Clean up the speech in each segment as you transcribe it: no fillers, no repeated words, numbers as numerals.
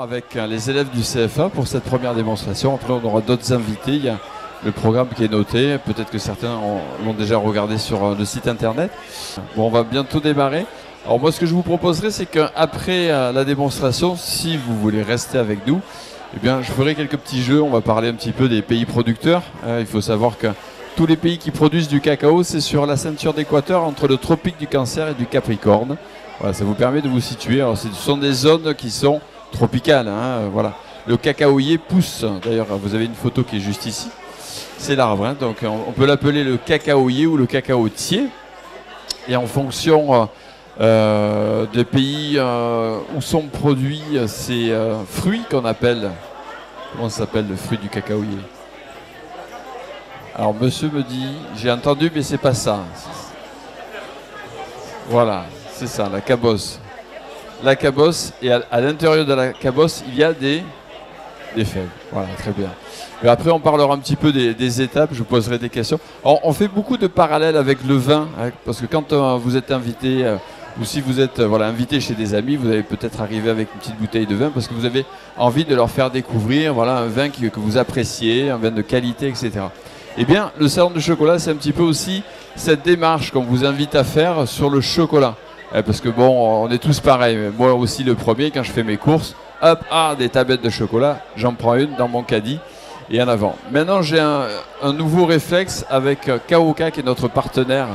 Avec les élèves du CFA pour cette première démonstration. Après, on aura d'autres invités. Il y a le programme qui est noté. Peut-être que certains l'ont déjà regardé sur le site internet. Bon, on va bientôt démarrer. Alors moi, ce que je vous proposerai, c'est qu'après la démonstration, si vous voulez rester avec nous, eh bien, je ferai quelques petits jeux. On va parler un petit peu des pays producteurs. Il faut savoir que tous les pays qui produisent du cacao, c'est sur la ceinture d'équateur entre le tropique du Cancer et du Capricorne. Voilà, ça vous permet de vous situer. Alors, ce sont des zones qui sont tropicales. Voilà. Le cacaoyer pousse. D'ailleurs, vous avez une photo qui est juste ici. C'est l'arbre. Donc, on peut l'appeler le cacaoyer ou le cacaotier. Et en fonction des pays où sont produits ces fruits qu'on appelle... Comment ça s'appelle le fruit du cacaoyer? Alors, monsieur me dit... J'ai entendu, mais c'est pas ça. Voilà, c'est ça, la cabosse. La cabosse, et à l'intérieur de la cabosse, il y a des fèves. Voilà, très bien. Et après, on parlera un petit peu des étapes, je vous poserai des questions. Alors, on fait beaucoup de parallèles avec le vin, parce que quand vous êtes invité, ou si vous êtes invité chez des amis, vous allez peut-être arriver avec une petite bouteille de vin, parce que vous avez envie de leur faire découvrir un vin que vous appréciez, un vin de qualité, etc. Eh bien, le salon du chocolat, c'est un petit peu aussi cette démarche qu'on vous invite à faire sur le chocolat. Parce que bon, on est tous pareils. Moi aussi le premier, quand je fais mes courses, hop, des tablettes de chocolat, j'en prends une dans mon caddie et en avant. Maintenant, j'ai un nouveau réflexe avec Kaoka, qui est notre partenaire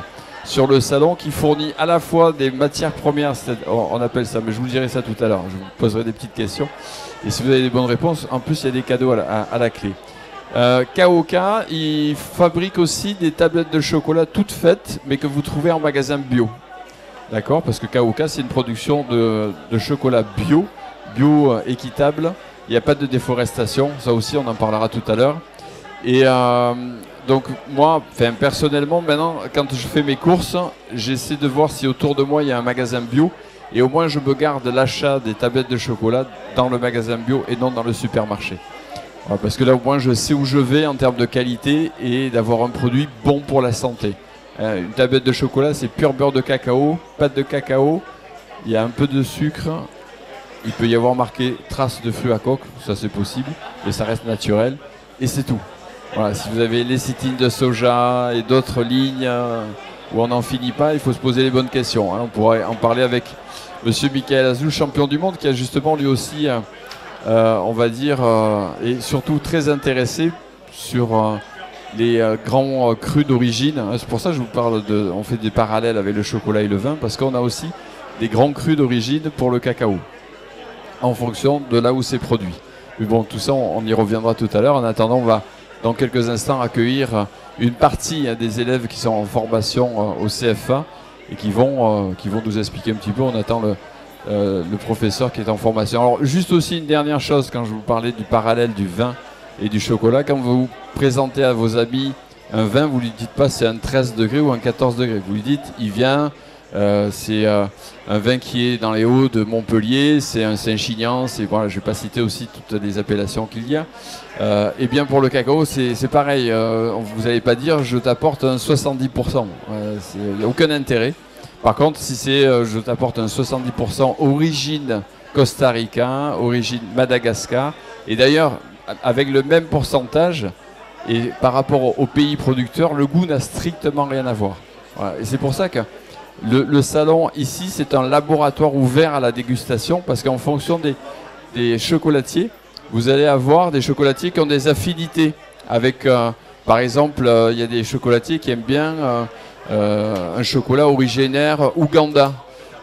sur le salon, qui fournit à la fois des matières premières, on appelle ça, mais je vous dirai ça tout à l'heure, je vous poserai des petites questions. Et si vous avez des bonnes réponses, en plus il y a des cadeaux à la clé. Kaoka, il fabrique aussi des tablettes de chocolat toutes faites, mais que vous trouvez en magasin bio. D'accord, parce que Kaoka, c'est une production de chocolat bio équitable. Il n'y a pas de déforestation, ça aussi on en parlera tout à l'heure. Et donc moi, personnellement, maintenant, quand je fais mes courses, j'essaie de voir si autour de moi il y a un magasin bio. Et au moins je me garde l'achat des tablettes de chocolat dans le magasin bio et non dans le supermarché. Voilà, parce que là au moins je sais où je vais en termes de qualité et d'avoir un produit bon pour la santé. Une tablette de chocolat, c'est pur beurre de cacao, pâte de cacao, il y a un peu de sucre, il peut y avoir marqué trace de fruits à coque, ça c'est possible, mais ça reste naturel, et c'est tout. Voilà, si vous avez lécithine de soja et d'autres lignes où on n'en finit pas, il faut se poser les bonnes questions. On pourrait en parler avec monsieur Michael Azul, champion du monde, qui a justement lui aussi, on va dire, et surtout très intéressé sur... les grands crus d'origine. C'est pour ça que je vous parle on fait des parallèles avec le chocolat et le vin, parce qu'on a aussi des grands crus d'origine pour le cacao, en fonction de là où c'est produit. Mais bon, tout ça, on y reviendra tout à l'heure. En attendant, on va dans quelques instants accueillir une partie des élèves qui sont en formation au CFA et qui vont nous expliquer un petit peu. On attend le professeur qui est en formation. Alors, juste aussi une dernière chose, quand je vous parlais du parallèle du vin et du chocolat, quand vous présentez à vos amis un vin, vous ne lui dites pas c'est un 13 degrés ou un 14 degrés. Vous lui dites il vient, c'est un vin qui est dans les Hauts de Montpellier, c'est un Saint-Chinian, voilà, je ne vais pas citer aussi toutes les appellations qu'il y a. Et bien pour le cacao, c'est pareil, vous n'allez pas dire je t'apporte un 70%, il n'y a aucun intérêt. Par contre, si c'est je t'apporte un 70% origine Costa Rica, origine Madagascar, et d'ailleurs avec le même pourcentage, et par rapport aux pays producteurs, le goût n'a strictement rien à voir. Voilà. Et c'est pour ça que le salon ici, c'est un laboratoire ouvert à la dégustation, parce qu'en fonction des chocolatiers, vous allez avoir des chocolatiers qui ont des affinités avec, par exemple, il y a des chocolatiers qui aiment bien un chocolat originaire Ouganda.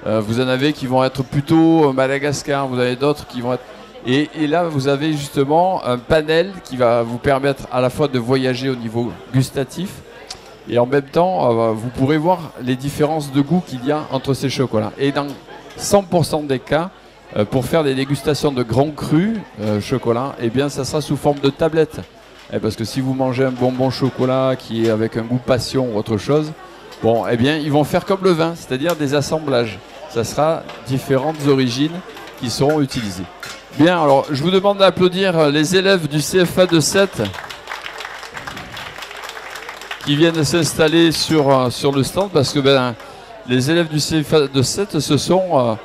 Vous en avez qui vont être plutôt Madagascar, vous avez d'autres qui vont être... Et là, vous avez justement un panel qui va vous permettre à la fois de voyager au niveau gustatif et en même temps, vous pourrez voir les différences de goût qu'il y a entre ces chocolats. Et dans 100% des cas, pour faire des dégustations de grands crus chocolat, eh bien, ça sera sous forme de tablette. Parce que si vous mangez un bonbon chocolat qui est avec un goût passion ou autre chose, bon, eh bien, ils vont faire comme le vin, c'est-à-dire des assemblages. Ça sera différentes origines qui seront utilisées. Bien, alors je vous demande d'applaudir les élèves du CFA de Sète qui viennent s'installer sur le stand, parce que les élèves du CFA de Sète, ce sont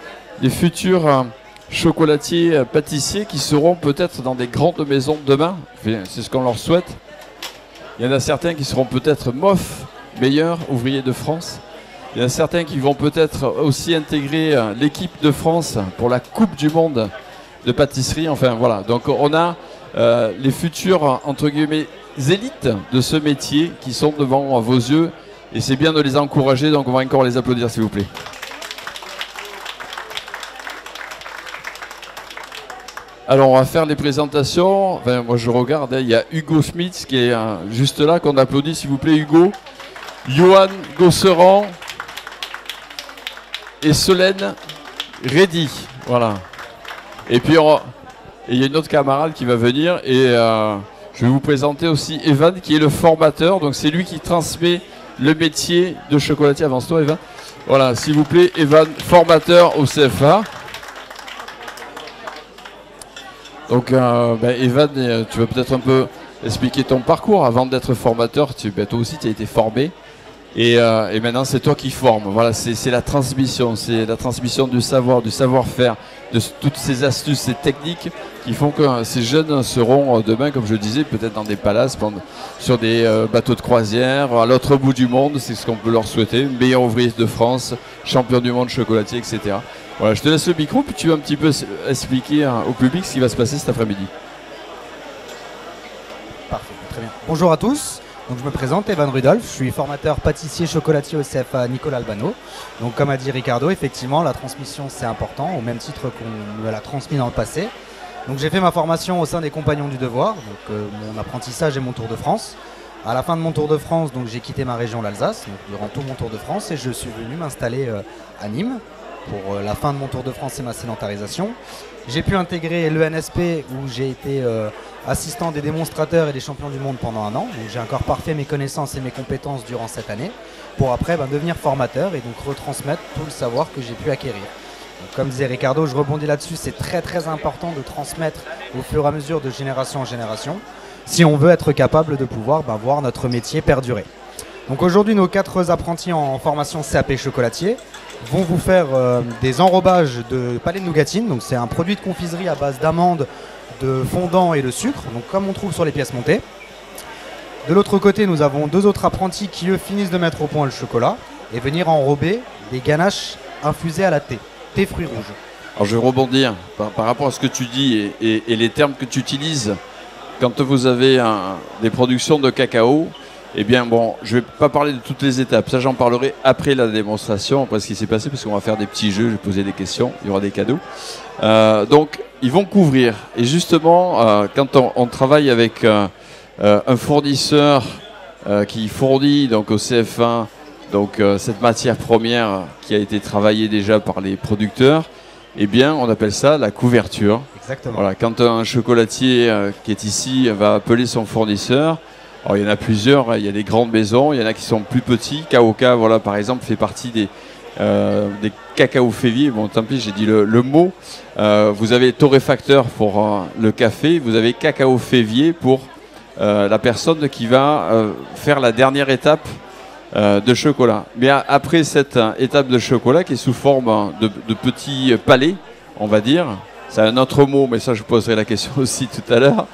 les futurs chocolatiers, pâtissiers qui seront peut-être dans des grandes maisons demain. C'est ce qu'on leur souhaite. Il y en a certains qui seront peut-être MOF, meilleurs ouvriers de France. Il y en a certains qui vont peut-être aussi intégrer l'équipe de France pour la Coupe du Monde de pâtisserie. Enfin voilà, donc on a les futurs, entre guillemets, élites de ce métier qui sont devant vos yeux. Et c'est bien de les encourager, donc on va encore les applaudir s'il vous plaît. Alors on va faire les présentations. Enfin, moi je regarde, il y a Hugo Schmitz qui est juste là, qu'on applaudit s'il vous plaît Hugo. Johan Gosseran et Solène Reddy. Voilà. Et puis il y a une autre camarade qui va venir et je vais vous présenter aussi Evan qui est le formateur. Donc c'est lui qui transmet le métier de chocolatier. Avance-toi Evan. Voilà, s'il vous plaît, Evan, formateur au CFA. Donc Evan, tu vas peut-être un peu expliquer ton parcours. Avant d'être formateur, toi aussi tu as été formé. Et maintenant c'est toi qui formes. Voilà, c'est la transmission du savoir, du savoir-faire, de toutes ces astuces, ces techniques qui font que ces jeunes seront demain, comme je le disais, peut-être dans des palaces, sur des bateaux de croisière, à l'autre bout du monde, c'est ce qu'on peut leur souhaiter, meilleur ouvrier de France, champion du monde chocolatier, etc. Voilà, je te laisse le micro, puis tu vas un petit peu expliquer au public ce qui va se passer cet après-midi. Parfait, très bien. Bonjour à tous. Donc, je me présente, Evan Rudolph, je suis formateur pâtissier chocolatier au CFA Nicolas Albano. Donc comme a dit Ricardo, effectivement la transmission c'est important, au même titre qu'on me l'a transmis dans le passé. Donc j'ai fait ma formation au sein des Compagnons du Devoir, donc mon apprentissage et mon Tour de France. À la fin de mon Tour de France, donc j'ai quitté ma région l'Alsace, donc durant tout mon Tour de France, et je suis venu m'installer à Nîmes pour la fin de mon Tour de France et ma sédentarisation. J'ai pu intégrer l'ENSP où j'ai été assistant des démonstrateurs et des champions du monde pendant 1 an. Donc j'ai encore parfait mes connaissances et mes compétences durant cette année pour après devenir formateur et donc retransmettre tout le savoir que j'ai pu acquérir. Donc, comme disait Ricardo, je rebondis là-dessus, c'est très très important de transmettre au fur et à mesure de génération en génération si on veut être capable de pouvoir voir notre métier perdurer. Donc aujourd'hui nos 4 apprentis en formation CAP chocolatier vont vous faire des enrobages de palais de nougatine. Donc c'est un produit de confiserie à base d'amandes, de fondant et de sucre, donc comme on trouve sur les pièces montées. De l'autre côté, nous avons 2 autres apprentis qui eux finissent de mettre au point le chocolat et venir enrober des ganaches infusées à la thé fruits rouges. Alors je vais rebondir par rapport à ce que tu dis et les termes que tu utilises quand vous avez des productions de cacao. Eh bien bon, je ne vais pas parler de toutes les étapes, ça j'en parlerai après la démonstration, après ce qui s'est passé, parce qu'on va faire des petits jeux, je vais poser des questions, il y aura des cadeaux. Donc ils vont couvrir, et justement quand on travaille avec un fournisseur qui fournit donc au CF1 donc, cette matière première qui a été travaillée déjà par les producteurs, eh bien on appelle ça la couverture. Exactement. Voilà, quand un chocolatier qui est ici va appeler son fournisseur, alors, il y en a plusieurs, il y a des grandes maisons, il y en a qui sont plus petits. Kaoka, voilà, par exemple, fait partie des cacao féviers. Bon, tant pis, j'ai dit le mot. Vous avez torréfacteur pour le café, vous avez cacao févier pour la personne qui va faire la dernière étape de chocolat. Mais après cette étape de chocolat qui est sous forme de petits palets, on va dire, c'est un autre mot, mais ça je vous poserai la question aussi tout à l'heure.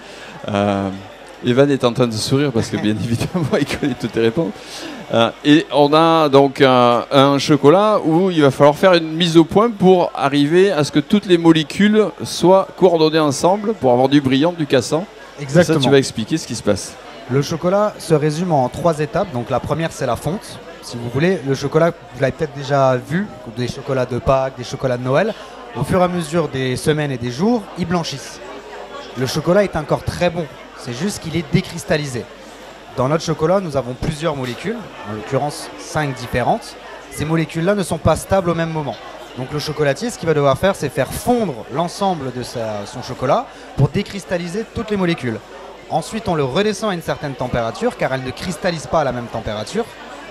Evan est en train de sourire parce que bien évidemment il connaît toutes les réponses. Et on a donc un chocolat où il va falloir faire une mise au point pour arriver à ce que toutes les molécules soient coordonnées ensemble pour avoir du brillant, du cassant. Exactement. Et ça, tu vas expliquer ce qui se passe. Le chocolat se résume en 3 étapes. Donc la première c'est la fonte. Si vous voulez, le chocolat, vous l'avez peut-être déjà vu, des chocolats de Pâques, des chocolats de Noël. Au fur et à mesure des semaines et des jours, ils blanchissent. Le chocolat est encore très bon. C'est juste qu'il est décristallisé. Dans notre chocolat, nous avons plusieurs molécules, en l'occurrence 5 différentes. Ces molécules-là ne sont pas stables au même moment. Donc le chocolatier, ce qu'il va devoir faire, c'est faire fondre l'ensemble de son chocolat pour décristalliser toutes les molécules. Ensuite, on le redescend à une certaine température, car elles ne cristallisent pas à la même température.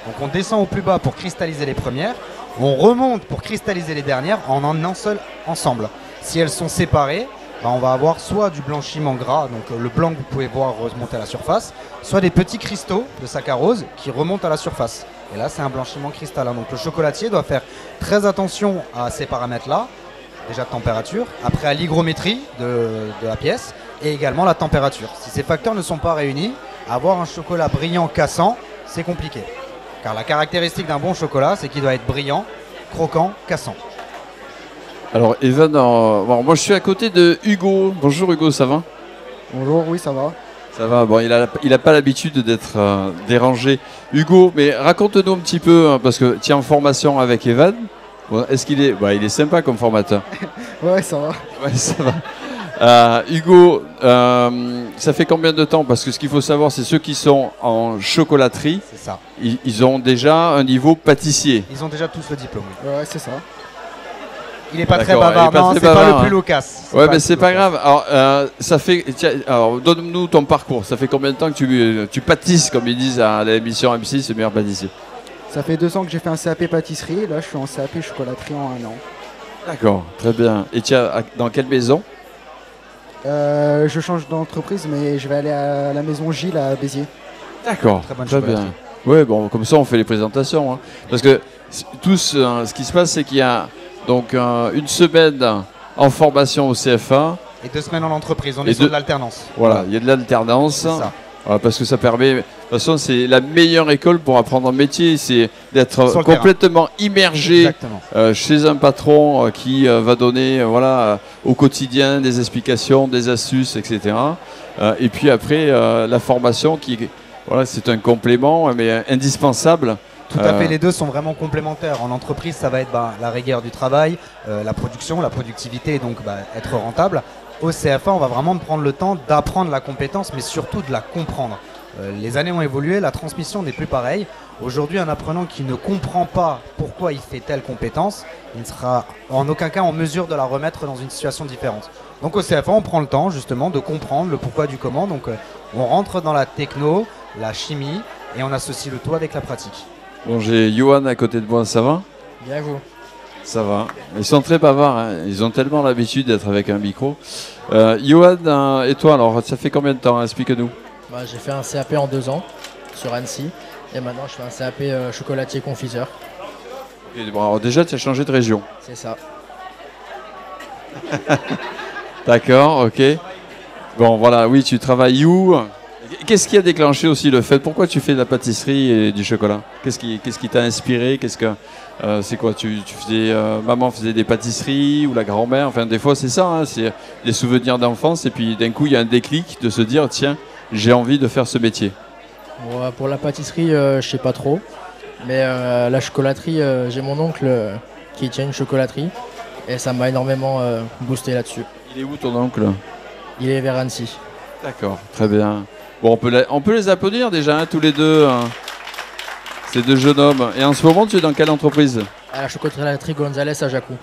Donc on descend au plus bas pour cristalliser les premières, on remonte pour cristalliser les dernières en un seul ensemble. Si elles sont séparées, on va avoir soit du blanchiment gras, donc le blanc que vous pouvez voir remonter à la surface, soit des petits cristaux de saccharose qui remontent à la surface. Et là, c'est un blanchiment cristallin. Donc le chocolatier doit faire très attention à ces paramètres-là déjà de température, après à l'hygrométrie de la pièce et également la température. Si ces facteurs ne sont pas réunis, avoir un chocolat brillant cassant, c'est compliqué. Car la caractéristique d'un bon chocolat, c'est qu'il doit être brillant, croquant, cassant. Alors Evan, bon, moi je suis à côté de Hugo. Bonjour Hugo, ça va? Bonjour, oui, ça va. Ça va, bon, il a pas l'habitude d'être dérangé. Hugo, mais raconte-nous un petit peu, hein, parce que tu es en formation avec Evan. Bon, est-ce qu'il est... Bah, il est sympa comme formateur. Ouais, ça va. Ouais, ça va. Hugo, ça fait combien de temps? Parce que ce qu'il faut savoir, c'est ceux qui sont en chocolaterie, C'est ça. ils ont déjà un niveau pâtissier. Ils ont déjà tous le diplôme. Oui. Ouais, c'est ça. Il n'est pas très D'accord, bavard, il est pas non, très c'est pas bavard, le plus hein. loquace. Ouais, mais c'est pas le plus grave. Alors, ça fait. Tiens, alors, donne-nous ton parcours. Ça fait combien de temps que tu pâtisses, comme ils disent à l'émission M6, le meilleur pâtissier? Ça fait 2 ans que j'ai fait un CAP pâtisserie, et là je suis en CAP chocolaterie en 1 an. D'accord, très bien. Et tu as dans quelle maison? Je change d'entreprise, mais je vais aller à la maison Gilles à Béziers. D'accord, Très bonne bien. chocolaterie. Ouais, bon, comme ça on fait les présentations, hein. Parce que ce qui se passe, c'est qu'il y a donc une semaine en formation au CFA. Et 2 semaines en entreprise, on Et est sur deux- de l'alternance. Voilà, il y a de l'alternance. C'est ça. Voilà, parce que ça permet, de toute façon, c'est la meilleure école pour apprendre un métier, c'est d'être Sur le complètement immergé Exactement. chez un patron qui va donner au quotidien des explications, des astuces, etc. Et puis après, la formation, voilà, c'est un complément, mais indispensable. Tout à fait, les deux sont vraiment complémentaires. En entreprise, ça va être la rigueur du travail, la production, la productivité, donc être rentable. Au CFA, on va vraiment prendre le temps d'apprendre la compétence, mais surtout de la comprendre. Les années ont évolué, la transmission n'est plus pareille. Aujourd'hui, un apprenant qui ne comprend pas pourquoi il fait telle compétence, il ne sera en aucun cas en mesure de la remettre dans une situation différente. Donc au CFA, on prend le temps justement de comprendre le pourquoi du comment. Donc on rentre dans la techno, la chimie, et on associe le tout avec la pratique. Bon, j'ai Johan à côté de moi, ça va? Bien vous. Ça va. Ils sont très bavards, hein. Ils ont tellement l'habitude d'être avec un micro. Johan, et toi, alors, ça fait combien de temps? Explique-nous. J'ai fait un CAP en 2 ans sur Annecy et maintenant je fais un CAP chocolatier confiseur. Et bon, alors déjà, tu as changé de région. C'est ça. D'accord, ok. Bon, voilà, oui, tu travailles où? Qu'est-ce qui a déclenché aussi le fait? Pourquoi tu fais de la pâtisserie et du chocolat? Qu'est-ce qui t'a inspiré? C'est quoi? Tu faisais, maman faisait des pâtisseries ou la grand-mère? Enfin, des fois, c'est ça, hein, c'est des souvenirs d'enfance et puis d'un coup, il y a un déclic de se dire, tiens, j'ai envie de faire ce métier. Bon, pour la pâtisserie, je sais pas trop, mais la chocolaterie, j'ai mon oncle qui tient une chocolaterie et ça m'a énormément boosté là-dessus. Il est où ton oncle? Il est vers Annecy. D'accord, très bien. Bon, on peut les applaudir déjà, hein, tous les deux, hein, ces deux jeunes hommes. Et en ce moment, tu es dans quelle entreprise? À la chocolaterie Gonzalez à Jacou.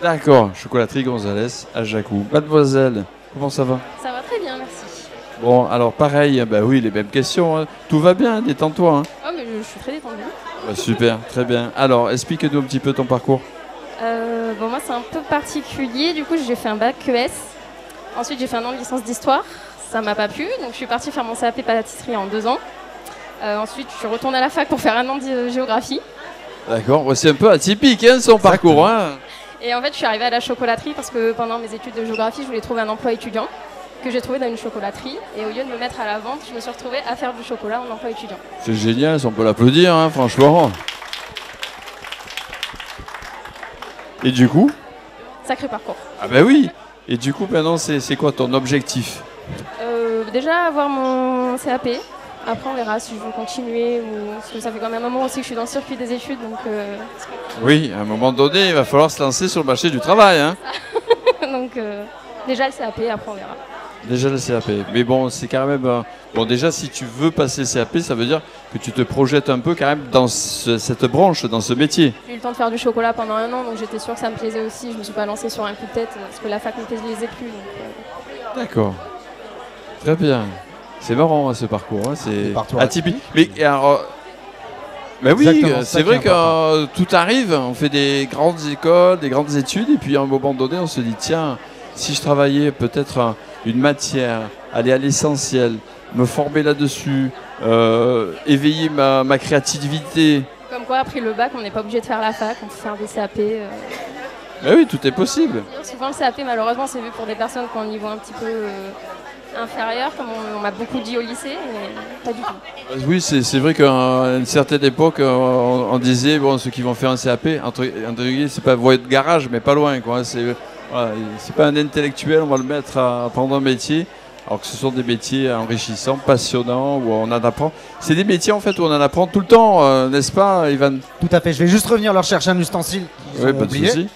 D'accord, chocolaterie Gonzalez à Jacou. Mademoiselle, comment ça va? Ça va très bien, merci. Bon, alors pareil, bah oui, les mêmes questions, hein. Tout va bien, détends-toi, hein. Oh, mais je suis très détendue. Bah, super, très bien. Alors, explique-nous un petit peu ton parcours. Bon, moi, c'est un peu particulier. Du coup, j'ai fait un bac ES. Ensuite, j'ai fait un an de licence d'histoire. Ça m'a pas plu, donc je suis partie faire mon CAP pâtisserie en 2 ans. Ensuite, je suis retournée à la fac pour faire un an de géographie. D'accord, ouais, c'est un peu atypique, hein, son parcours, hein. Et en fait, je suis arrivée à la chocolaterie parce que pendant mes études de géographie, je voulais trouver un emploi étudiant que j'ai trouvé dans une chocolaterie. Et au lieu de me mettre à la vente, je me suis retrouvée à faire du chocolat en emploi étudiant. C'est génial, on peut l'applaudir, hein, franchement. Et du coup? Sacré parcours. Ah bah oui. Et du coup, maintenant, c'est quoi ton objectif? Déjà, avoir mon CAP. Après, on verra si je veux continuer ou... Parce que ça fait quand même un moment aussi que je suis dans le circuit des études, donc... Oui, à un moment donné, il va falloir se lancer sur le marché du travail, hein. donc, déjà le CAP, après on verra. Déjà le CAP. Mais bon, c'est quand même... Bon, déjà, si tu veux passer le CAP, ça veut dire que tu te projettes un peu quand même dans cette branche, dans ce métier. J'ai eu le temps de faire du chocolat pendant 1 an, donc j'étais sûre que ça me plaisait aussi. Je ne me suis pas lancée sur un coup de tête, parce que la fac ne me plaisait plus. D'accord. Très bien. C'est marrant, hein, ce parcours. Hein. C'est parcours atypique. Mais alors... Ben oui, Exactement, c'est vrai que tout arrive. On fait des grandes écoles, des grandes études, et puis à un moment donné, on se dit, tiens, si je travaillais peut-être une matière, aller à l'essentiel, me former là-dessus, éveiller ma créativité. Comme quoi, après le bac, on n'est pas obligé de faire la fac, on peut faire des CAP. Mais oui, tout est possible. Souvent, le CAP, malheureusement, c'est vu pour des personnes qui ont un niveau un petit peu inférieur, comme on m'a beaucoup dit au lycée, mais pas du tout. Oui, c'est vrai qu'à une certaine époque, on disait, bon, ceux qui vont faire un CAP, entre guillemets, c'est pas voie de garage, mais pas loin, quoi. Voilà, c'est pas un intellectuel, on va le mettre à apprendre un métier. Alors que ce sont des métiers enrichissants, passionnants, où on en apprend. C'est des métiers en fait où on en apprend tout le temps, n'est-ce pas, Ivan? Tout à fait. Je vais juste revenir leur chercher un ustensile. Oui, pas de souci.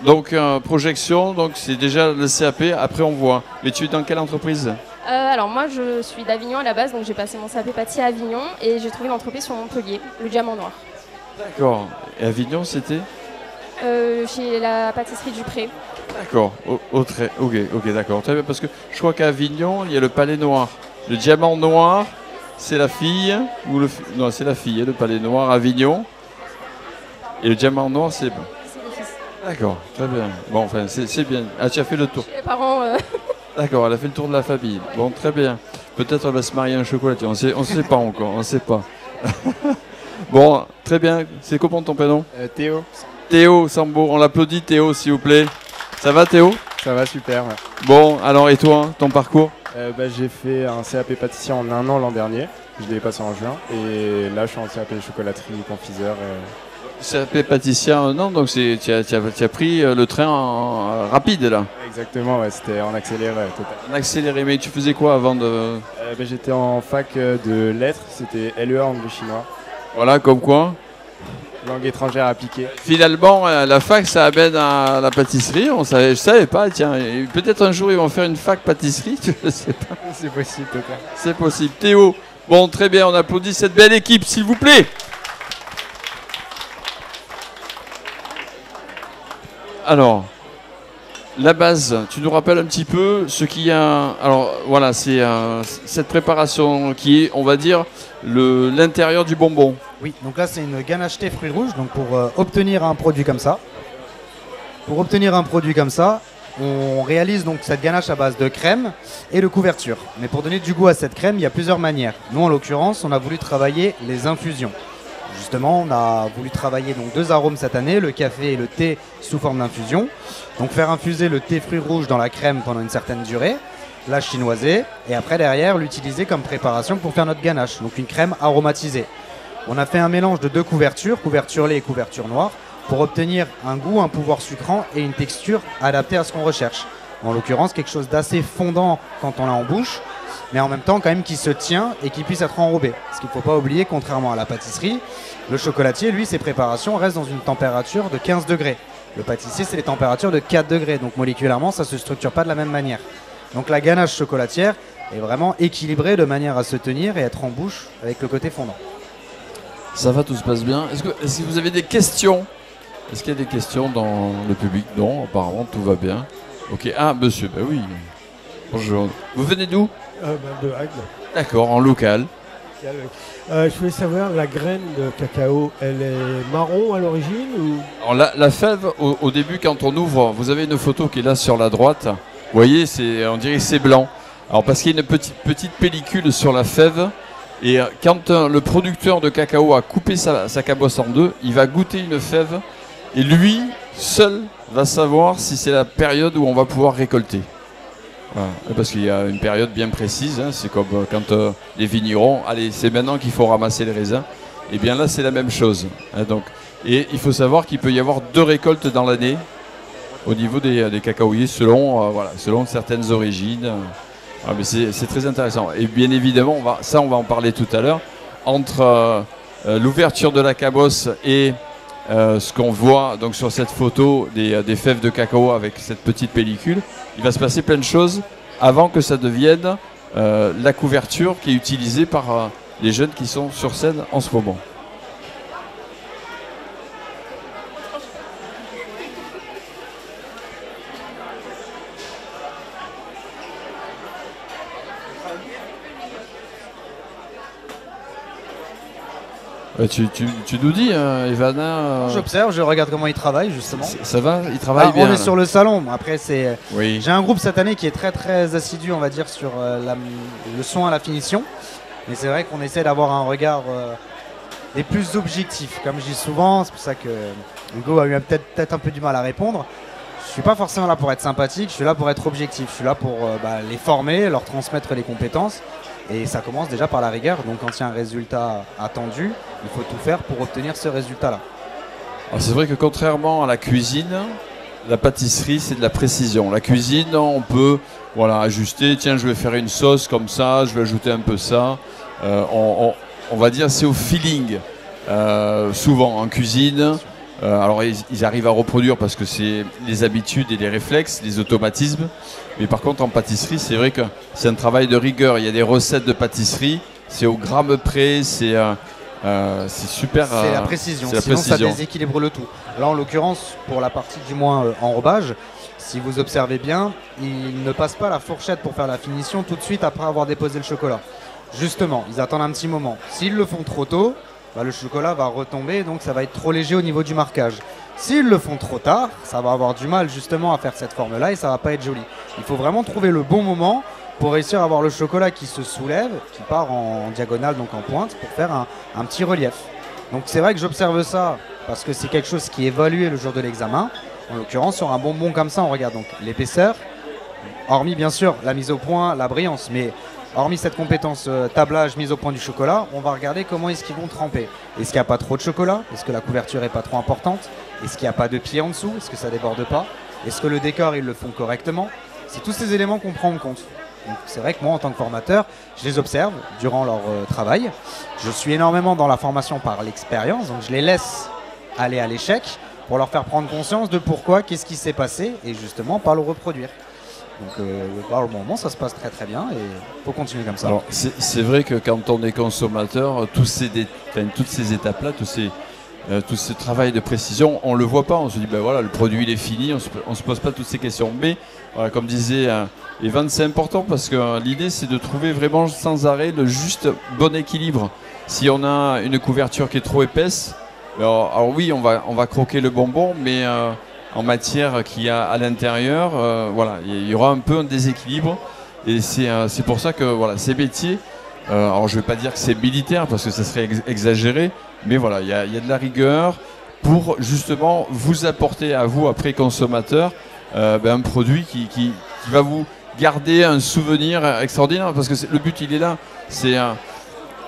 Donc projection, donc c'est déjà le CAP. Après on voit. Mais tu es dans quelle entreprise? Alors moi je suis d'Avignon à la base, donc j'ai passé mon CAP pâtissier à Avignon et j'ai trouvé une entreprise sur Montpellier, le Diamant Noir. D'accord. Et Avignon c'était? Chez la pâtisserie du Pré. D'accord. Ok, d'accord. Très bien, parce que je crois qu'à Avignon il y a le Palais Noir. Le Diamant Noir, c'est la fille non, c'est la fille. Le Palais Noir à Avignon. Et le Diamant Noir, c'est... C'est le fils. D'accord, très bien. Bon, enfin, c'est bien. Ah, tu as fait le tour. Chez les parents. D'accord, elle a fait le tour de la famille. Bon, très bien. Peut-être elle va se marier un chocolatier. On sait pas encore, on sait pas. Bon, très bien. C'est comment ton prénom? Théo. Théo Sambo. On l'applaudit, Théo, s'il vous plaît. Ça va, Théo? Ça va super. Ouais. Bon, alors et toi, ton parcours? J'ai fait un CAP pâtissier en 1 an l'an dernier. Je l'ai passé en juin. Et là, je suis en CAP chocolaterie, confiseur. CAP pâtissier en un an, donc tu as pris le train rapide là. Exactement, ouais, c'était en accéléré total. En accéléré, mais tu faisais quoi avant de... J'étais en fac de lettres, c'était LEA anglais chinois. Voilà, comme quoi. Langue étrangère appliquée. Finalement, la fac, ça amène à la pâtisserie. Je savais pas, tiens. Peut-être un jour, ils vont faire une fac pâtisserie, je sais pas. C'est possible, total. C'est possible. Théo, bon, très bien, on applaudit cette belle équipe, s'il vous plaît. Alors, la base, tu nous rappelles un petit peu ce qu'il y a. Alors, voilà, c'est cette préparation qui est, on va dire, l'intérieur du bonbon. Oui, donc là c'est une ganache thé fruits rouges. Donc pour obtenir un produit comme ça, on réalise donc cette ganache à base de crème et de couverture. Mais pour donner du goût à cette crème, il y a plusieurs manières. Nous en l'occurrence, on a voulu travailler les infusions. Justement, on a voulu travailler donc 2 arômes cette année, le café et le thé sous forme d'infusion. Donc faire infuser le thé fruits rouges dans la crème pendant une certaine durée, la chinoiser et après derrière l'utiliser comme préparation pour faire notre ganache, donc une crème aromatisée. On a fait un mélange de 2 couvertures, couverture lait et couverture noire, pour obtenir un goût, un pouvoir sucrant et une texture adaptée à ce qu'on recherche. En l'occurrence, quelque chose d'assez fondant quand on l'a en bouche, mais en même temps quand même qui se tient et qui puisse être enrobé. Parce qu'il ne faut pas oublier, contrairement à la pâtisserie, le chocolatier, lui, ses préparations restent dans une température de 15 degrés. Le pâtissier, c'est les températures de 4 degrés, donc moléculairement, ça ne se structure pas de la même manière. Donc la ganache chocolatière est vraiment équilibrée de manière à se tenir et être en bouche avec le côté fondant. Ça va, tout se passe bien. Est-ce que vous avez des questions? Est-ce qu'il y a des questions dans le public? Non, apparemment tout va bien. Ok, ah monsieur, bah oui. Bonjour. Vous venez d'où? De Agde. D'accord, en local. Je voulais savoir, la graine de cacao, elle est marron à l'origine ou... Alors la fève, au début, quand on ouvre, vous avez une photo qui est là sur la droite. Vous voyez, on dirait que c'est blanc. Alors parce qu'il y a une petite pellicule sur la fève. Et quand le producteur de cacao a coupé sa cabosse en deux, il va goûter une fève. Et lui, seul, va savoir si c'est la période où on va pouvoir récolter. Voilà. Parce qu'il y a une période bien précise. Hein. C'est comme quand les vignerons, allez, c'est maintenant qu'il faut ramasser les raisins. Et bien là, c'est la même chose. Hein, donc. Et il faut savoir qu'il peut y avoir 2 récoltes dans l'année au niveau des cacaoyers selon certaines origines. Ah, mais c'est très intéressant. Et bien évidemment, on va en parler tout à l'heure. Entre l'ouverture de la cabosse et ce qu'on voit donc sur cette photo des fèves de cacao avec cette petite pellicule, il va se passer plein de choses avant que ça devienne la couverture qui est utilisée par les jeunes qui sont sur scène en ce moment. Tu nous dis, Ivana. J'observe, je regarde comment ils travaillent justement. Ça va, ils travaillent bien. On est sur le salon. Après, oui. J'ai un groupe cette année qui est très très assidu, on va dire, sur le son à la finition. Mais c'est vrai qu'on essaie d'avoir un regard des plus objectifs. Comme je dis souvent, c'est pour ça que Hugo a eu peut-être un peu du mal à répondre. Je suis pas forcément là pour être sympathique, je suis là pour être objectif. Je suis là pour les former, leur transmettre les compétences. Et ça commence déjà par la rigueur. Donc quand il y a un résultat attendu, il faut tout faire pour obtenir ce résultat-là. C'est vrai que contrairement à la cuisine, la pâtisserie, c'est de la précision. La cuisine, on peut ajuster. Tiens, je vais faire une sauce comme ça, je vais ajouter un peu ça. On va dire c'est au feeling. Souvent en cuisine, alors ils arrivent à reproduire parce que c'est les habitudes et les réflexes, les automatismes. Mais par contre en pâtisserie, c'est vrai que c'est un travail de rigueur. Il y a des recettes de pâtisserie, c'est au gramme près, c'est super. C'est la précision, sinon ça déséquilibre le tout. Là en l'occurrence, pour la partie du moins enrobage, si vous observez bien, ils ne passent pas la fourchette pour faire la finition tout de suite après avoir déposé le chocolat. Justement, ils attendent un petit moment. S'ils le font trop tôt, le chocolat va retomber, donc ça va être trop léger au niveau du marquage. S'ils le font trop tard, ça va avoir du mal justement à faire cette forme-là et ça va pas être joli. Il faut vraiment trouver le bon moment pour réussir à avoir le chocolat qui se soulève, qui part en diagonale, donc en pointe, pour faire un petit relief. Donc c'est vrai que j'observe ça parce que c'est quelque chose qui est évalué le jour de l'examen. En l'occurrence, sur un bonbon comme ça, on regarde donc l'épaisseur, hormis bien sûr la mise au point, la brillance, mais hormis cette compétence tablage, mise au point du chocolat, on va regarder comment est-ce qu'ils vont tremper. Est-ce qu'il n'y a pas trop de chocolat? Est-ce que la couverture n'est pas trop importante? Est-ce qu'il n'y a pas de pied en dessous? Est-ce que ça déborde pas? Est-ce que le décor, ils le font correctement? C'est tous ces éléments qu'on prend en compte. Donc c'est vrai que moi, en tant que formateur, je les observe durant leur travail. Je suis énormément dans la formation par l'expérience, donc je les laisse aller à l'échec pour leur faire prendre conscience de pourquoi, qu'est-ce qui s'est passé, et justement pas le reproduire. Donc au moment ça se passe très très bien et il faut continuer comme ça. Alors c'est vrai que quand on est consommateur, toutes ces étapes-là, tout ce travail de précision, on ne le voit pas, on se dit le produit il est fini, on ne se pose pas toutes ces questions. Mais comme disait Evan, c'est important parce que l'idée c'est de trouver vraiment sans arrêt le juste bon équilibre. Si on a une couverture qui est trop épaisse, alors oui on va croquer le bonbon, mais en matière qu'il y a à l'intérieur, il y aura un peu un déséquilibre. Et c'est pour ça que ces métiers, alors je ne vais pas dire que c'est militaire parce que ça serait exagéré, mais il y a de la rigueur pour justement vous apporter à vous, après consommateur, un produit qui va vous garder un souvenir extraordinaire. Parce que le but il est là, c'est un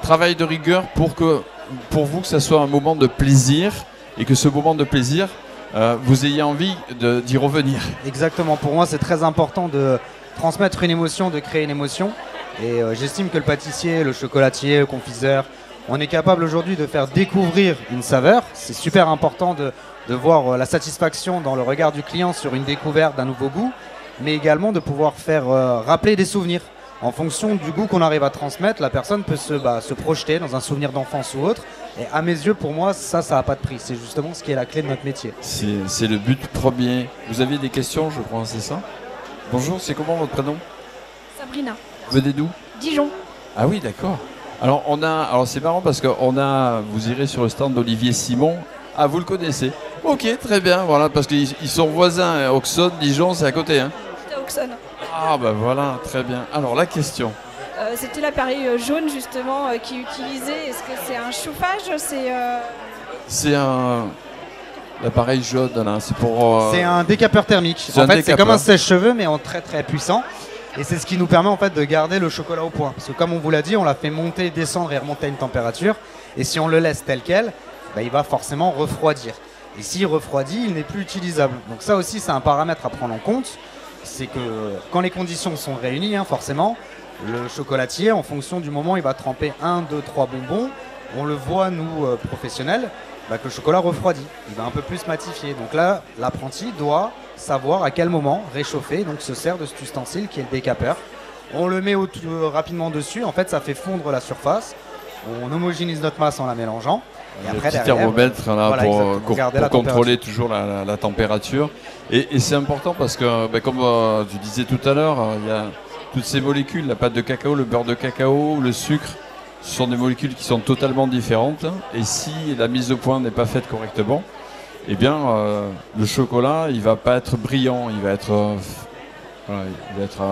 travail de rigueur pour vous que ça soit un moment de plaisir et que ce moment de plaisir, vous ayez envie d'y revenir. Exactement, pour moi c'est très important de transmettre une émotion, de créer une émotion. Et j'estime que le pâtissier, le chocolatier, le confiseur, on est capable aujourd'hui de faire découvrir une saveur. C'est super important de voir la satisfaction dans le regard du client sur une découverte d'un nouveau goût, mais également de pouvoir faire rappeler des souvenirs. En fonction du goût qu'on arrive à transmettre, la personne peut se projeter dans un souvenir d'enfance ou autre. Et à mes yeux, pour moi, ça n'a pas de prix. C'est justement ce qui est la clé de notre métier. C'est le but premier. Vous aviez des questions, je crois, c'est ça? Bonjour, c'est comment votre prénom? Sabrina. Vous venez d'où? Dijon. Ah oui, d'accord. Alors c'est marrant parce que vous irez sur le stand d'Olivier Simon. Ah, vous le connaissez? Ok, très bien, parce qu'ils sont voisins. Auxonne, Dijon, c'est à côté. Hein. J'étais à Auxonne. Ah voilà, très bien. Alors la question. C'était l'appareil jaune justement qui est utilisé. Est-ce que c'est un chauffage? C'est l'appareil jaune là. C'est pour. C'est un décapeur thermique. En fait, c'est comme un sèche-cheveux mais en très très puissant. Et c'est ce qui nous permet en fait de garder le chocolat au point. Parce que comme on vous l'a dit, on l'a fait monter, descendre et remonter à une température. Et si on le laisse tel quel, il va forcément refroidir. Et s'il refroidit, il n'est plus utilisable. Donc ça aussi, c'est un paramètre à prendre en compte. C'est que quand les conditions sont réunies, forcément, le chocolatier, en fonction du moment, il va tremper 1, 2, 3 bonbons. On le voit, nous, professionnels, que le chocolat refroidit. Il va un peu plus matifier. Donc là, l'apprenti doit savoir à quel moment réchauffer, donc se sert de cet ustensile qui est le décapeur. On le met rapidement dessus, en fait ça fait fondre la surface, on homogénise notre masse en la mélangeant. Et après, petit thermomètre pour contrôler toujours la température. Et c'est important parce que, comme tu disais tout à l'heure, il y a toutes ces molécules, la pâte de cacao, le beurre de cacao, le sucre, ce sont des molécules qui sont totalement différentes. Et si la mise au point n'est pas faite correctement, eh bien, le chocolat, il va pas être brillant, il va être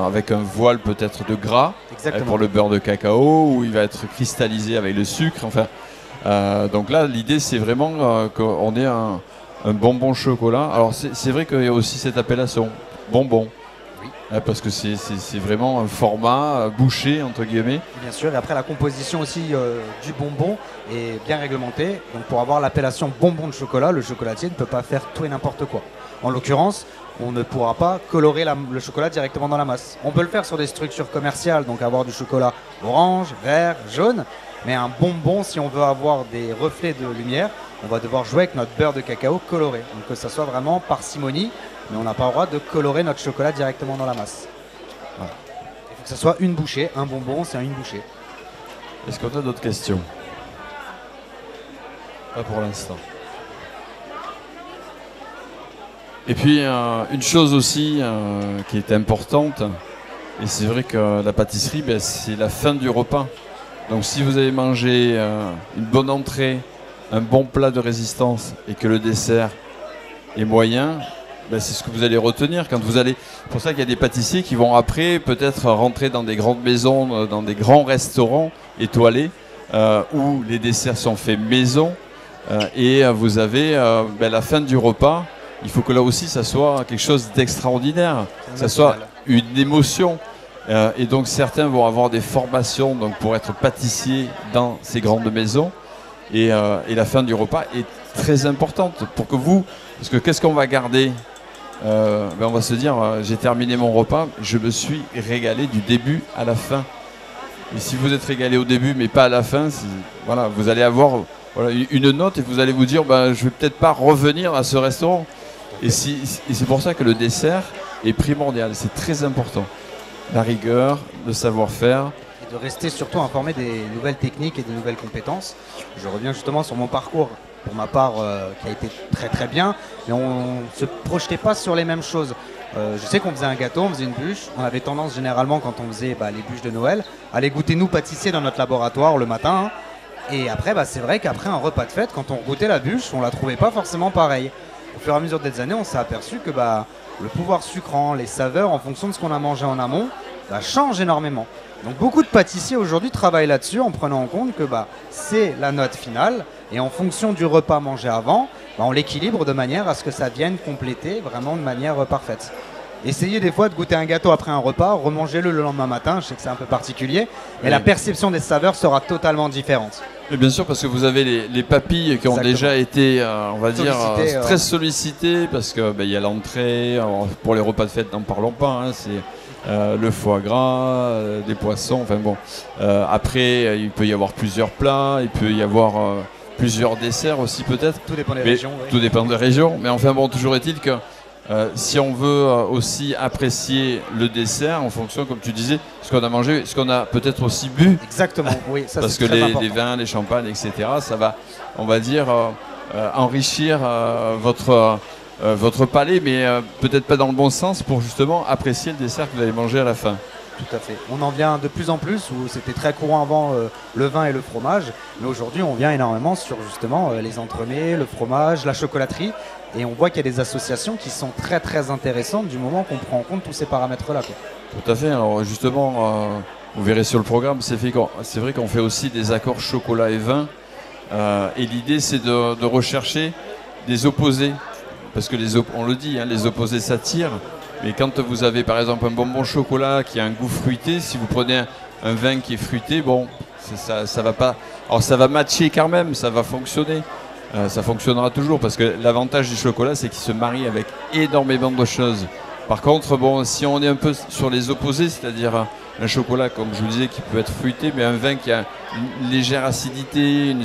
avec un voile peut-être de gras. Exactement. Pour le beurre de cacao, ou il va être cristallisé avec le sucre. Enfin, donc là, l'idée, c'est vraiment qu'on ait un bonbon chocolat. Alors c'est vrai qu'il y a aussi cette appellation, bonbon. Oui. Parce que c'est vraiment un format bouché, entre guillemets. Bien sûr, et après la composition aussi du bonbon est bien réglementée. Donc pour avoir l'appellation bonbon de chocolat, le chocolatier ne peut pas faire tout et n'importe quoi. En l'occurrence, on ne pourra pas colorer le chocolat directement dans la masse. On peut le faire sur des structures commerciales, donc avoir du chocolat orange, vert, jaune. Mais un bonbon, si on veut avoir des reflets de lumière, on va devoir jouer avec notre beurre de cacao coloré. Donc que ça soit vraiment parcimonie, mais on n'a pas le droit de colorer notre chocolat directement dans la masse. Voilà. Il faut que ça soit une bouchée. Un bonbon, c'est une bouchée. Est-ce qu'on a d'autres questions? Pas pour l'instant. Et puis, une chose aussi qui est importante, et c'est vrai que la pâtisserie, ben, c'est la fin du repas. Donc si vous avez mangé une bonne entrée, un bon plat de résistance et que le dessert est moyen, ben, c'est ce que vous allez retenir quand vous allez... C'est pour ça qu'il y a des pâtissiers qui vont après peut-être rentrer dans des grandes maisons, dans des grands restaurants étoilés, où les desserts sont faits maison, et vous avez ben, la fin du repas. Il faut que là aussi ça soit quelque chose d'extraordinaire, que ça soit une émotion. Et donc certains vont avoir des formations donc, pour être pâtissiers dans ces grandes maisons. Et la fin du repas est très importante pour que vous... Parce que qu'est-ce qu'on va garder? Ben on va se dire, j'ai terminé mon repas, je me suis régalé du début à la fin. Et si vous êtes régalé au début mais pas à la fin, voilà, vous allez avoir une note et vous allez vous dire, ben, je vais peut-être pas revenir à ce restaurant. Et c'est pour ça que le dessert est primordial, c'est très important. La rigueur, le savoir-faire. Et de rester surtout informé des nouvelles techniques et des nouvelles compétences. Je reviens justement sur mon parcours, pour ma part, qui a été très très bien. Mais on ne se projetait pas sur les mêmes choses. Je sais qu'on faisait un gâteau, on faisait une bûche. On avait tendance généralement, quand on faisait les bûches de Noël, à aller goûter nous pâtissiers dans notre laboratoire le matin. Et après, c'est vrai qu'après un repas de fête, quand on goûtait la bûche, on la trouvait pas forcément pareille. Au fur et à mesure des années, on s'est aperçu que le pouvoir sucrant, les saveurs, en fonction de ce qu'on a mangé en amont, change énormément. Donc beaucoup de pâtissiers aujourd'hui travaillent là-dessus en prenant en compte que c'est la note finale et en fonction du repas mangé avant, on l'équilibre de manière à ce que ça vienne compléter vraiment de manière parfaite. Essayez des fois de goûter un gâteau après un repas, remangez-le le lendemain matin, je sais que c'est un peu particulier, mais la perception des saveurs sera totalement différente. Et bien sûr, parce que vous avez les papilles qui ont déjà été, on va dire, très sollicitées, parce qu'il y a l'entrée, pour les repas de fête, n'en parlons pas, hein, c'est le foie gras, des poissons, enfin bon. Après, il peut y avoir plusieurs plats, il peut y avoir plusieurs desserts aussi peut-être. Tout dépend des régions. Oui. Tout dépend des régions, mais enfin bon, toujours est-il que si on veut aussi apprécier le dessert en fonction, comme tu disais, ce qu'on a mangé, ce qu'on a peut-être aussi bu. Exactement, oui. Ça, parce que les vins, les champagnes, etc., ça va, on va dire, enrichir votre palais, mais peut-être pas dans le bon sens pour justement apprécier le dessert que vous allez manger à la fin. Tout à fait. On en vient de plus en plus, où c'était très courant avant le vin et le fromage, mais aujourd'hui on vient énormément sur justement les entremets, le fromage, la chocolaterie, et on voit qu'il y a des associations qui sont très très intéressantes du moment qu'on prend en compte tous ces paramètres-là. Tout à fait. Alors justement, vous verrez sur le programme, c'est vrai qu'on fait aussi des accords chocolat et vin, et l'idée c'est de rechercher des opposés, parce que on le dit, hein, les opposés s'attirent. Mais quand vous avez par exemple un bonbon chocolat qui a un goût fruité, si vous prenez un vin qui est fruité, bon, ça va pas. Alors ça va matcher quand même, ça va fonctionner. Ça fonctionnera toujours parce que l'avantage du chocolat, c'est qu'il se marie avec énormément de choses. Par contre, bon, si on est un peu sur les opposés, c'est-à-dire un chocolat, comme je vous disais, qui peut être fruité, mais un vin qui a une légère acidité,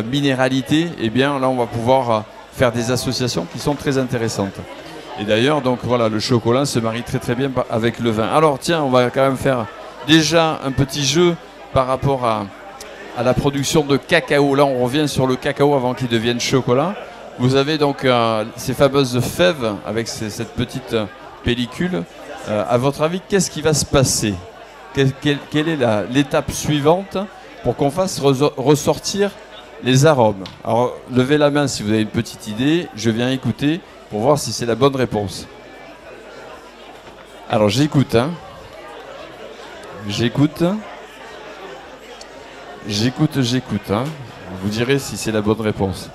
minéralité, eh bien là, on va pouvoir faire des associations qui sont très intéressantes. Et d'ailleurs, donc voilà, le chocolat se marie très très bien avec le vin. Alors tiens, on va quand même faire déjà un petit jeu par rapport à la production de cacao. Là, on revient sur le cacao avant qu'il devienne chocolat. Vous avez donc ces fameuses fèves avec cette petite pellicule. À votre avis, qu'est-ce qui va se passer? Quelle est l'étape suivante pour qu'on fasse ressortir les arômes? Alors, levez la main si vous avez une petite idée. Je viens écouter pour voir si c'est la bonne réponse. Alors j'écoute, hein. J'écoute, hein. Vous direz si c'est la bonne réponse.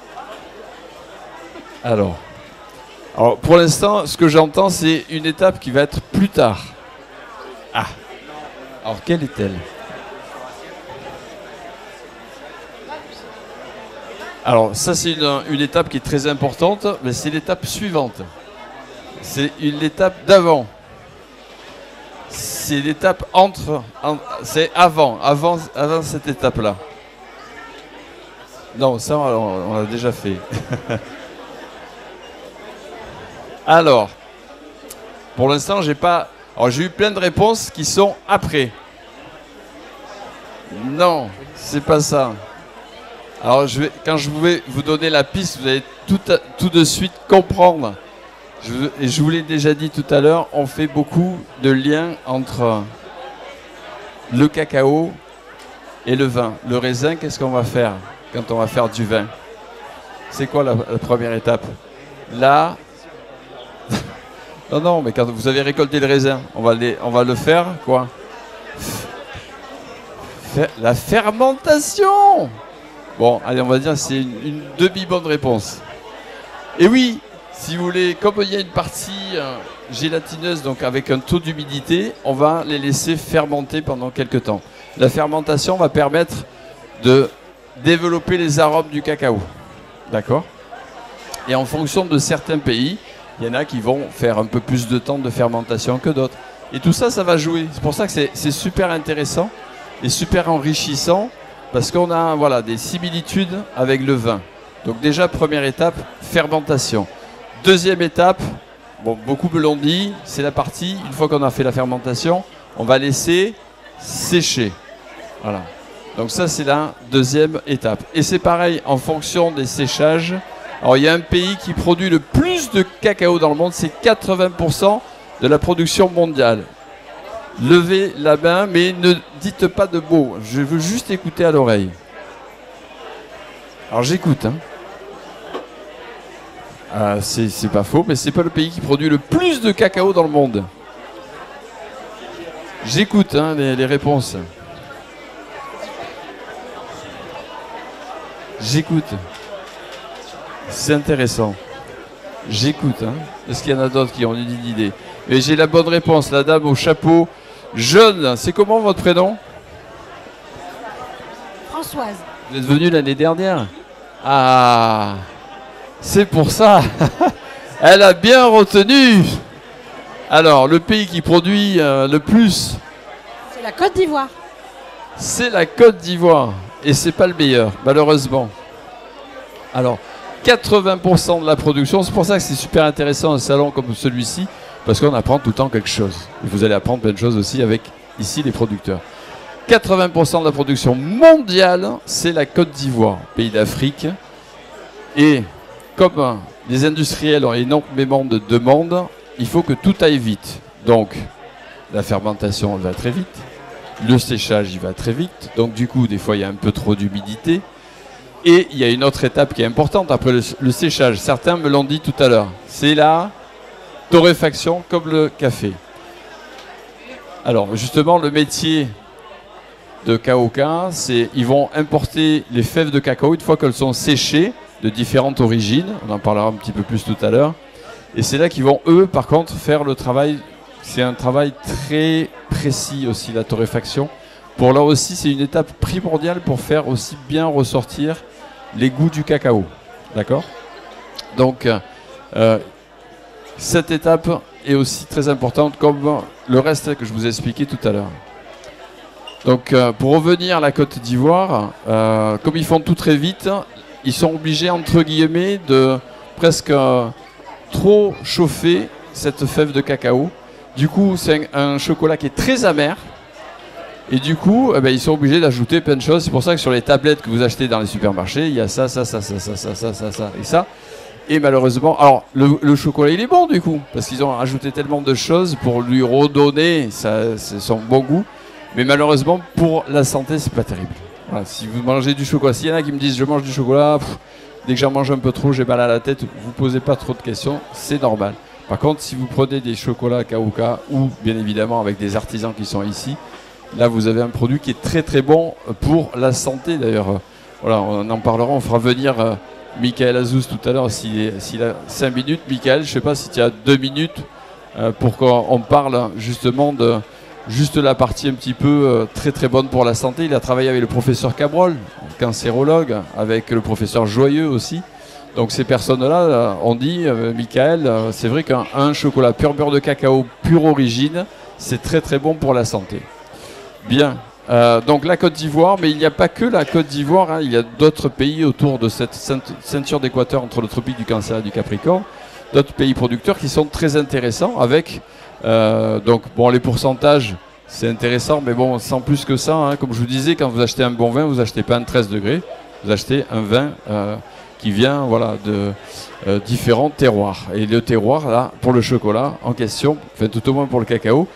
Alors, pour l'instant, ce que j'entends, c'est une étape qui va être plus tard. Ah. Alors, quelle est-elle? Alors, ça, c'est une étape qui est très importante, mais c'est l'étape suivante. C'est l'étape d'avant. C'est l'étape c'est avant cette étape-là. Non, ça, on l'a déjà fait. Alors, pour l'instant, j'ai eu plein de réponses qui sont après. Non, c'est pas ça. Alors, quand je vais vous donner la piste, vous allez tout de suite comprendre. Je vous l'ai déjà dit tout à l'heure, on fait beaucoup de liens entre le cacao et le vin. Le raisin, qu'est-ce qu'on va faire quand on va faire du vin? C'est quoi la première étape? Là, non, mais quand vous avez récolté le raisin, on va le faire quoi? La fermentation. Bon, allez, on va dire c'est une demi-bonne réponse. Et oui, si vous voulez, comme il y a une partie gélatineuse, donc avec un taux d'humidité, on va les laisser fermenter pendant quelques temps. La fermentation va permettre de développer les arômes du cacao. D'accord? Et en fonction de certains pays, il y en a qui vont faire un peu plus de temps de fermentation que d'autres. Et tout ça, ça va jouer. C'est pour ça que c'est super intéressant et super enrichissant, parce qu'on a des similitudes avec le vin. Donc déjà, première étape, fermentation. Deuxième étape, beaucoup me l'ont dit, c'est la partie, une fois qu'on a fait la fermentation, on va laisser sécher. Voilà. Donc ça, c'est la deuxième étape. Et c'est pareil, en fonction des séchages. Alors, il y a un pays qui produit le plus de cacao dans le monde, c'est 80% de la production mondiale. Levez la main, mais ne dites pas de mots. Je veux juste écouter à l'oreille. Alors, j'écoute, hein. C'est pas faux, mais c'est pas le pays qui produit le plus de cacao dans le monde. J'écoute les réponses. J'écoute. C'est intéressant. J'écoute. Est-ce qu'il y en a d'autres qui ont une idée? Mais j'ai la bonne réponse. La dame au chapeau jaune. C'est comment votre prénom? Françoise. Vous êtes venue l'année dernière? Ah, c'est pour ça. Elle a bien retenu. Alors, le pays qui produit le plus? C'est la Côte d'Ivoire. C'est la Côte d'Ivoire. Et c'est pas le meilleur, malheureusement. Alors, 80% de la production, c'est pour ça que c'est super intéressant un salon comme celui-ci, parce qu'on apprend tout le temps quelque chose. Et vous allez apprendre plein de choses aussi avec, ici, les producteurs. 80% de la production mondiale, c'est la Côte d'Ivoire, pays d'Afrique. Et comme les industriels ont énormément de demandes, il faut que tout aille vite. Donc, la fermentation va très vite. Le séchage, il va très vite. Donc, du coup, des fois, il y a un peu trop d'humidité. Et il y a une autre étape qui est importante après le séchage. Certains me l'ont dit tout à l'heure. C'est la torréfaction, comme le café. Alors, justement, le métier de Kaoka, c'est ils vont importer les fèves de cacao une fois qu'elles sont séchées de différentes origines. On en parlera un petit peu plus tout à l'heure. Et c'est là qu'ils vont, eux, par contre, faire le travail. C'est un travail très précis aussi, la torréfaction. Pour là aussi, c'est une étape primordiale pour faire aussi bien ressortir les goûts du cacao. D'accord? Donc, cette étape est aussi très importante comme le reste que je vous ai expliqué tout à l'heure. Donc, pour revenir à la Côte d'Ivoire, comme ils font tout très vite, ils sont obligés, entre guillemets, de presque trop chauffer cette fève de cacao. Du coup, c'est un chocolat qui est très amer. Et du coup, ils sont obligés d'ajouter plein de choses. C'est pour ça que sur les tablettes que vous achetez dans les supermarchés, il y a ça et ça. Et malheureusement, alors le chocolat, il est bon du coup, parce qu'ils ont ajouté tellement de choses pour lui redonner son bon goût. Mais malheureusement, pour la santé, c'est pas terrible. Voilà, si vous mangez du chocolat, s'il y en a qui me disent je mange du chocolat, dès que j'en mange un peu trop, j'ai mal à la tête, vous posez pas trop de questions, c'est normal. Par contre, si vous prenez des chocolats Kaoka ou bien évidemment avec des artisans qui sont ici, là vous avez un produit qui est très très bon pour la santé d'ailleurs. Voilà, on en parlera, on fera venir Michael Azouz tout à l'heure, s'il a 5 minutes. Michael, je ne sais pas si tu as 2 minutes pour qu'on parle justement de juste la partie un petit peu très très bonne pour la santé. Il a travaillé avec le professeur Cabrol, cancérologue, avec le professeur Joyeux aussi. Donc ces personnes-là ont dit, Michael, c'est vrai qu'un chocolat pur beurre de cacao, pure origine, c'est très très bon pour la santé. Bien, donc la Côte d'Ivoire, mais il n'y a pas que la Côte d'Ivoire, hein, il y a d'autres pays autour de cette ceinture d'équateur entre le tropique du Cancer et du Capricorne, d'autres pays producteurs qui sont très intéressants avec, donc bon, les pourcentages, c'est intéressant, mais bon, sans plus que ça, hein, comme je vous disais, quand vous achetez un bon vin, vous achetez pas un 13 degrés, vous achetez un vin qui vient voilà, de différents terroirs. Et le terroir, là, pour le chocolat en question, enfin tout au moins pour le cacao,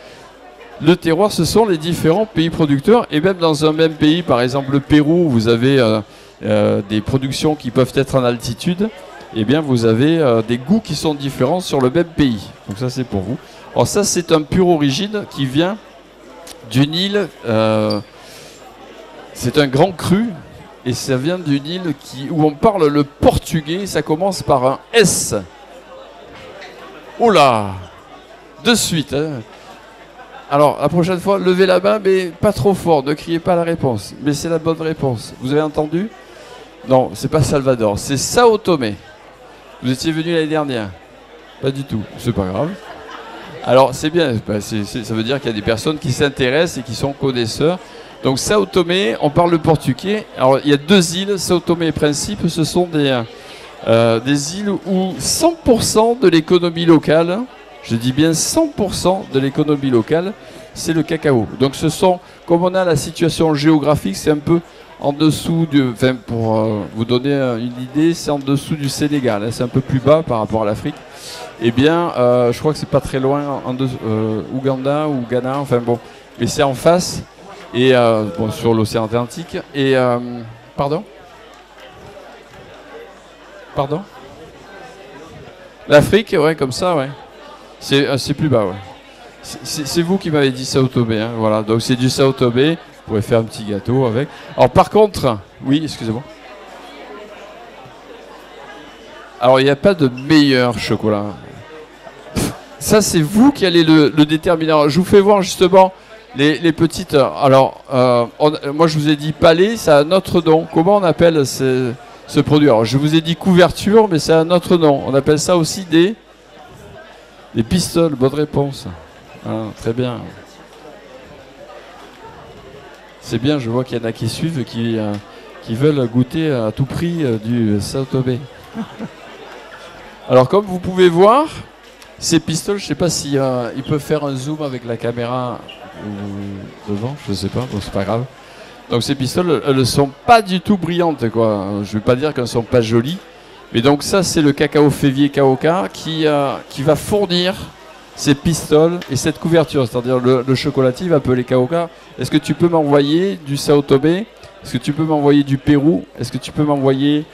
le terroir, ce sont les différents pays producteurs. Et même dans un même pays, par exemple le Pérou, vous avez des productions qui peuvent être en altitude. Eh bien, vous avez des goûts qui sont différents sur le même pays. Donc ça, c'est pour vous. Alors ça, c'est un pur origine qui vient d'une île. C'est un grand cru. Et ça vient d'une île où on parle le portugais. Ça commence par un S. Oula! De suite. Hein. Alors, la prochaine fois, levez la main, mais pas trop fort. Ne criez pas la réponse. Mais c'est la bonne réponse. Vous avez entendu? Non, c'est pas Salvador. C'est Sao Tomé. Vous étiez venu l'année dernière? Pas du tout. C'est pas grave. Alors, c'est bien. Ça veut dire qu'il y a des personnes qui s'intéressent et qui sont connaisseurs. Donc Sao Tomé, on parle le portugais. Alors il y a 2 îles, Sao Tomé et Principe, ce sont des îles où 100% de l'économie locale, je dis bien 100% de l'économie locale, c'est le cacao. Donc ce sont, comme on a la situation géographique, c'est un peu en dessous enfin pour vous donner une idée, c'est en dessous du Sénégal, hein, c'est un peu plus bas par rapport à l'Afrique. Eh bien, je crois que c'est pas très loin, Ouganda ou Ghana, enfin bon, mais c'est en face. Et bon, sur l'océan Atlantique. Et pardon L'Afrique, ouais, comme ça, ouais. C'est plus bas, ouais. C'est vous qui m'avez dit Sao Tomé, hein, voilà. Donc c'est du Sao Tomé. Vous pouvez faire un petit gâteau avec. Alors par contre, oui, excusez-moi. Alors il n'y a pas de meilleur chocolat. Ça c'est vous qui allez le déterminer. Alors, je vous fais voir justement. Les petites. Alors, moi je vous ai dit palais, ça a un autre nom. Comment on appelle ce produit? Alors, je vous ai dit couverture, mais c'est un autre nom. On appelle ça aussi des pistoles. Bonne réponse. Ah, très bien. C'est bien, je vois qu'il y en a qui suivent, qui veulent goûter à tout prix du Sao Tomé. Alors, comme vous pouvez voir, ces pistoles, je ne sais pas si ils peuvent faire un zoom avec la caméra. Devant, je sais pas, bon c'est pas grave. Donc ces pistoles, elles ne sont pas du tout brillantes, quoi. Je vais pas dire qu'elles ne sont pas jolies, mais donc ça c'est le cacao févier Kaoka qui va fournir ces pistoles et cette couverture, c'est-à-dire le chocolatier va appeler Kaoka. Est-ce que tu peux m'envoyer du Sao Tomé? Est-ce que tu peux m'envoyer du Pérou? Est-ce que tu peux m'envoyer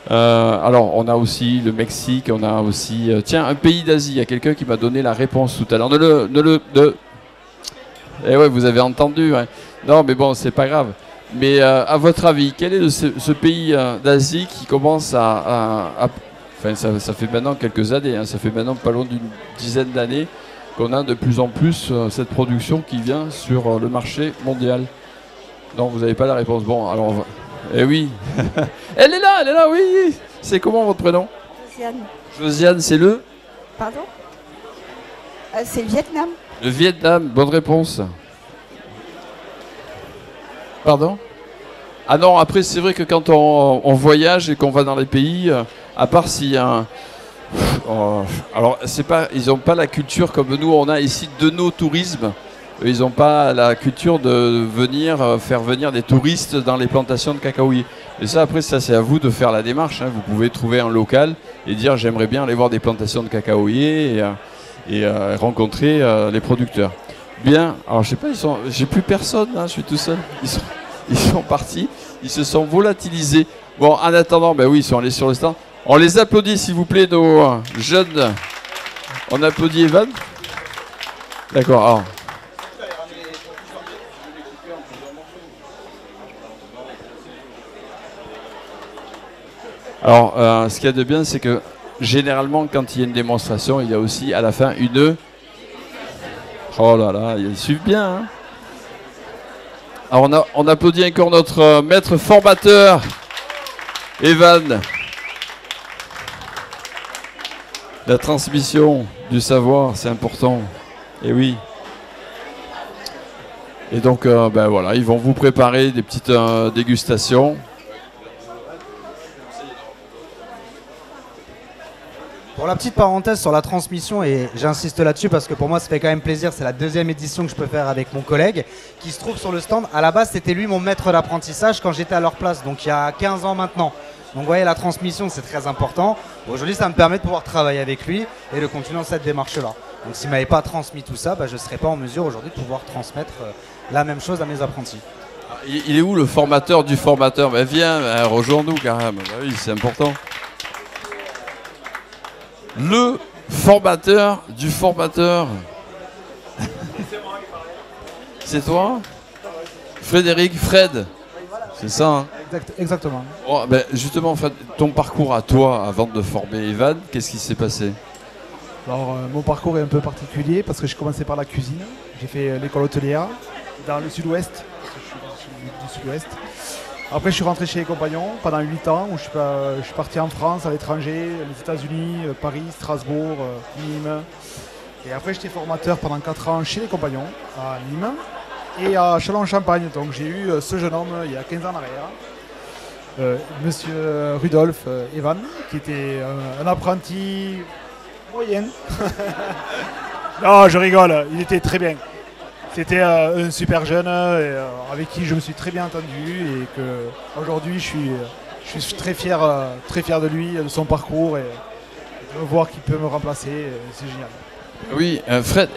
alors on a aussi le Mexique, on a aussi tiens un pays d'Asie. Il y a quelqu'un qui m'a donné la réponse tout à l'heure. Eh ouais, vous avez entendu. Ouais. Non, mais bon, c'est pas grave. Mais à votre avis, quel est ce pays d'Asie qui commence enfin, ça fait maintenant quelques années, hein, ça fait maintenant pas loin d'une dizaine d'années qu'on a de plus en plus cette production qui vient sur le marché mondial. Non, vous n'avez pas la réponse. Bon, alors on va... Eh oui. Elle est là, oui. C'est comment votre prénom? Josiane. Josiane, c'est le? Pardon c'est le Vietnam. Le Vietnam, bonne réponse. Pardon? Ah non, après c'est vrai que quand on voyage et qu'on va dans les pays, à part s'il y a alors c'est pas, ils n'ont pas la culture comme nous on a ici de nos tourismes. Ils n'ont pas la culture de faire venir des touristes dans les plantations de cacaoyers. Et ça après ça c'est à vous de faire la démarche. Hein. Vous pouvez trouver un local et dire j'aimerais bien aller voir des plantations de cacaoyers et rencontrer les producteurs. Bien, alors je sais pas, j'ai plus personne, hein, je suis tout seul. Ils sont partis, ils se sont volatilisés. Bon, en attendant, ben oui, ils sont allés sur le stand. On les applaudit, s'il vous plaît, nos jeunes. On applaudit Evan. D'accord. Alors. Alors, ce qu'il y a de bien, c'est que généralement, quand il y a une démonstration, il y a aussi à la fin une... Oh là là, ils suivent bien. Hein. Alors, on applaudit encore notre maître formateur, Evan. La transmission du savoir, c'est important. Et oui. Et donc, ben voilà, ils vont vous préparer des petites dégustations. Pour la petite parenthèse sur la transmission, et j'insiste là-dessus parce que pour moi ça fait quand même plaisir, c'est la deuxième édition que je peux faire avec mon collègue qui se trouve sur le stand. À la base c'était lui mon maître d'apprentissage quand j'étais à leur place, donc il y a 15 ans maintenant. Donc vous voyez, la transmission c'est très important. Aujourd'hui ça me permet de pouvoir travailler avec lui et de continuer dans cette démarche-là. Donc s'il ne m'avait pas transmis tout ça, je ne serais pas en mesure aujourd'hui de pouvoir transmettre la même chose à mes apprentis. Il est où le formateur du formateur? Ben viens, rejoins-nous quand même. Ben oui, c'est important. Le formateur du formateur. C'est toi? Frédéric, Fred. C'est ça, hein? Exactement. Oh, ben justement, Fred, ton parcours à toi avant de former Evan, qu'est-ce qui s'est passé? Alors, mon parcours est un peu particulier parce que j'ai commencé par la cuisine. J'ai fait l'école hôtelière dans le sud-ouest. Je suis du sud-ouest. Après, je suis rentré chez les compagnons pendant 8 ans où je suis parti en France, à l'étranger, les États-Unis, Paris, Strasbourg, Nîmes. Et après, j'étais formateur pendant 4 ans chez les compagnons à Nîmes et à Châlons-en-Champagne. Donc, j'ai eu ce jeune homme il y a 15 ans en arrière, monsieur Rudolf Evan, qui était un apprenti moyen. Non, je rigole, il était très bien. C'était un super jeune avec qui je me suis très bien entendu et que aujourd'hui je suis très fier de lui, de son parcours et de voir qu'il peut me remplacer, c'est génial. Oui, Fred,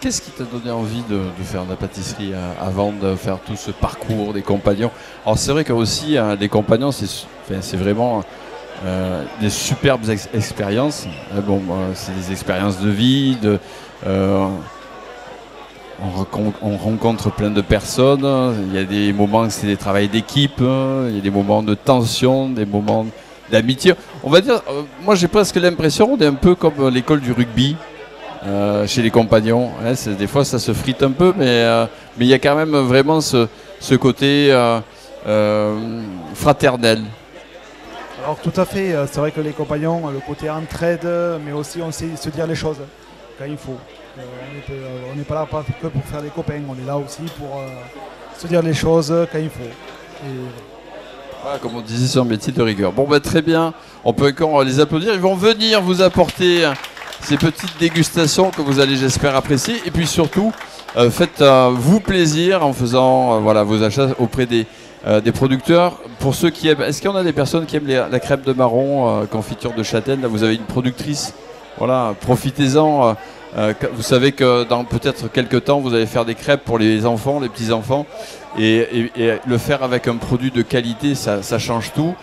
qu'est-ce qui t'a donné envie de faire de la pâtisserie avant de faire tout ce parcours des compagnons? Alors c'est vrai que aussi les compagnons, c'est vraiment des superbes expériences. C'est des expériences de vie, on rencontre plein de personnes. Il y a des moments où c'est des travails d'équipe, il y a des moments de tension, des moments d'amitié. On va dire, moi j'ai presque l'impression qu'on est un peu comme l'école du rugby chez les compagnons. Hein, des fois ça se frite un peu, mais il y a quand même vraiment ce côté fraternel. Alors tout à fait, c'est vrai que les compagnons, le côté entraide, mais aussi on sait se dire les choses quand il faut. On n'est pas là que pour faire des copains, on est là aussi pour se dire les choses quand il faut. Et voilà, comme on disait, c'est un métier de rigueur. Bon, très bien, on peut encore les applaudir. Ils vont venir vous apporter ces petites dégustations que vous allez, j'espère, apprécier. Et puis surtout, faites-vous plaisir en faisant vos achats auprès des producteurs. Pour ceux qui aiment, est-ce qu'il y en a des personnes qui aiment la crêpe de marron, confiture de châtaigne? Là, vous avez une productrice. Voilà, profitez-en. Vous savez que dans peut-être quelques temps, vous allez faire des crêpes pour les enfants, les petits-enfants. Et le faire avec un produit de qualité, ça change tout.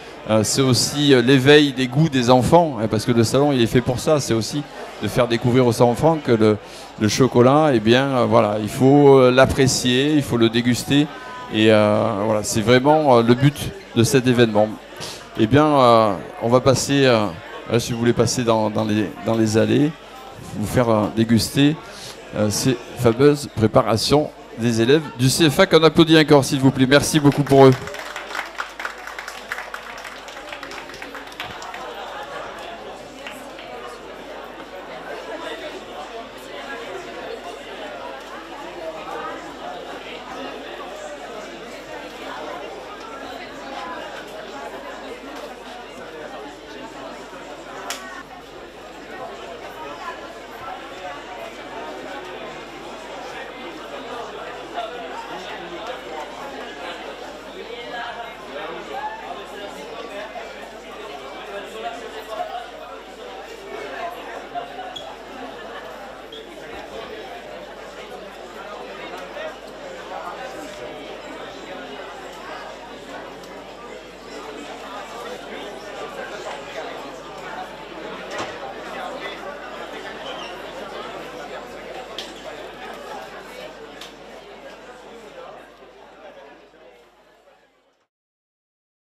C'est aussi l'éveil des goûts des enfants, hein, parce que le salon, il est fait pour ça. C'est aussi de faire découvrir aux enfants que le chocolat, eh bien, il faut l'apprécier, il faut le déguster. Et c'est vraiment le but de cet événement. Eh bien, on va passer, si vous voulez passer dans les allées, vous faire déguster ces fameuses préparations des élèves du CFA qu'on applaudit encore, s'il vous plaît. Merci beaucoup pour eux.